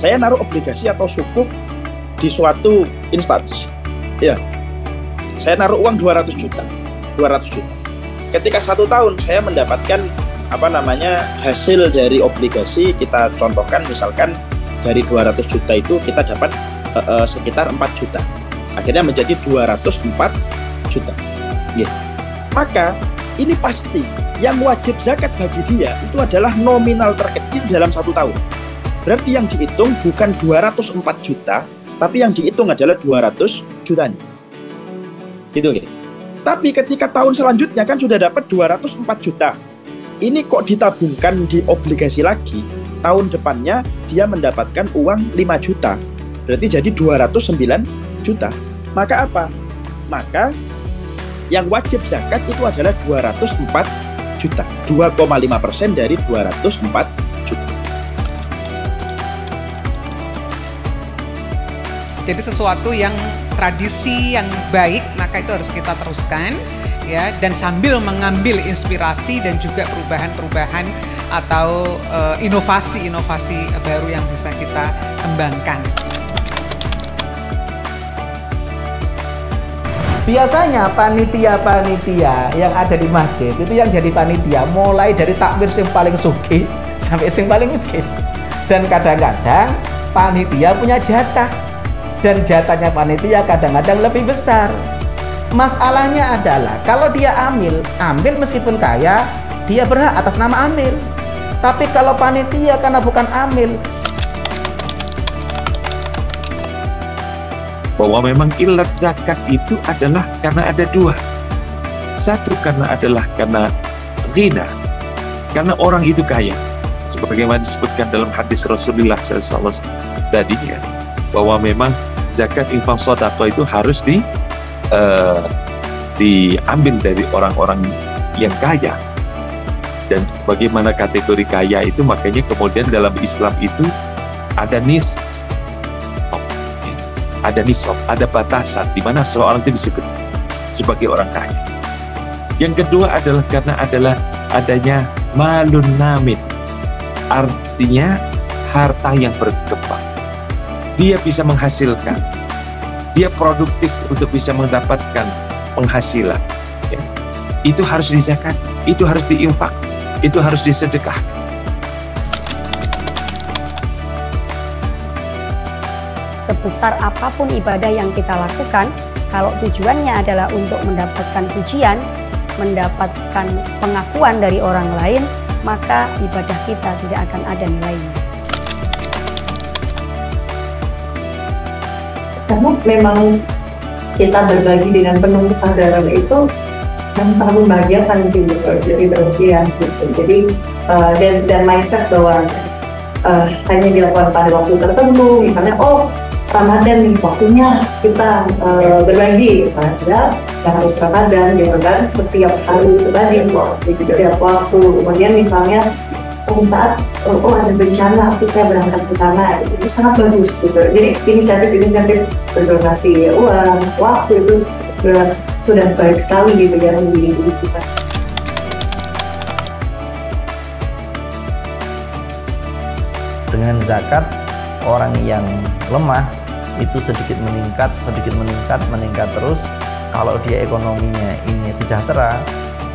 saya naruh obligasi atau sukuk di suatu instansi. Ya, saya naruh uang 200 juta. Ketika 1 tahun saya mendapatkan hasil dari obligasi, kita contohkan misalkan dari 200 juta itu kita dapat sekitar 4 juta. Akhirnya menjadi 204 juta. Ya. Maka ini pasti yang wajib zakat bagi dia itu adalah nominal terkecil dalam 1 tahun. Berarti yang dihitung bukan 204 juta, tapi yang dihitung adalah 200 jutanya. Gitu ya. Tapi ketika tahun selanjutnya kan sudah dapat 204 juta. Ini kok ditabungkan di obligasi lagi, tahun depannya dia mendapatkan uang 5 juta. Berarti jadi 209 juta. Maka apa? Maka yang wajib zakat itu adalah 204 juta. 2,5% dari 204 juta. Jadi sesuatu yang tradisi yang baik, maka itu harus kita teruskan. Ya, dan sambil mengambil inspirasi dan juga perubahan-perubahan atau inovasi-inovasi baru yang bisa kita kembangkan. Biasanya panitia-panitia yang ada di masjid itu yang jadi panitia mulai dari takmir yang paling sugih sampai yang paling miskin. Dan kadang-kadang panitia punya jatah, dan jatahnya panitia kadang-kadang lebih besar. Masalahnya adalah kalau dia amil meskipun kaya, dia berhak atas nama amil. Tapi kalau panitia karena bukan amil, bahwa memang ilat zakat itu adalah karena ada 2. Satu karena ghina, karena orang itu kaya. Sebagaimana disebutkan dalam hadis Rasulullah SAW tadi ya, bahwa memang zakat infak sedekah itu harus diambil dari orang-orang yang kaya. Dan bagaimana kategori kaya itu, makanya kemudian dalam Islam itu ada nisab, ada batasan di mana seorang itu disebut sebagai orang kaya. Yang kedua adalah karena adanya malun namid, artinya harta yang berkembang. Dia bisa menghasilkan, dia produktif untuk bisa mendapatkan penghasilan. Ya. Itu harus dizakat, itu harus diinfak, itu harus disedekah. Sebesar apapun ibadah yang kita lakukan, kalau tujuannya adalah untuk mendapatkan pujian, mendapatkan pengakuan dari orang lain, maka ibadah kita tidak akan ada nilainya. Karena memang kita berbagi dengan penuh kesadaran itu yang sangat membahagiakan sih, jadi berlebihan gitu. Jadi dan mindset bahwa hanya dilakukan pada waktu tertentu, misalnya Ramadan nih waktunya kita berbagi, misalnya nggak harus Ramadan gitu kan, setiap hari itu tadi setiap waktu. Kemudian misalnya saat ada bencana, saya berangkat ke sana, itu sangat bagus gitu. Jadi inisiatif berdonasi uang, waktu itu sudah baik sekali gitu ya di diri kita. Dengan zakat, orang yang lemah itu sedikit meningkat terus. Kalau dia ekonominya ini sejahtera,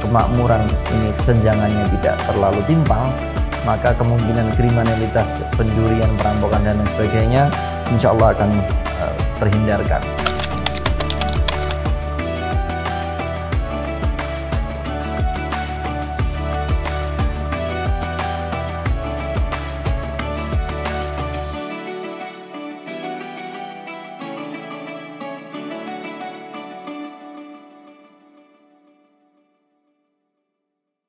kemakmuran ini kesenjangannya tidak terlalu timpang, maka kemungkinan kriminalitas, pencurian, perampokan dan lain sebagainya insya Allah akan terhindarkan.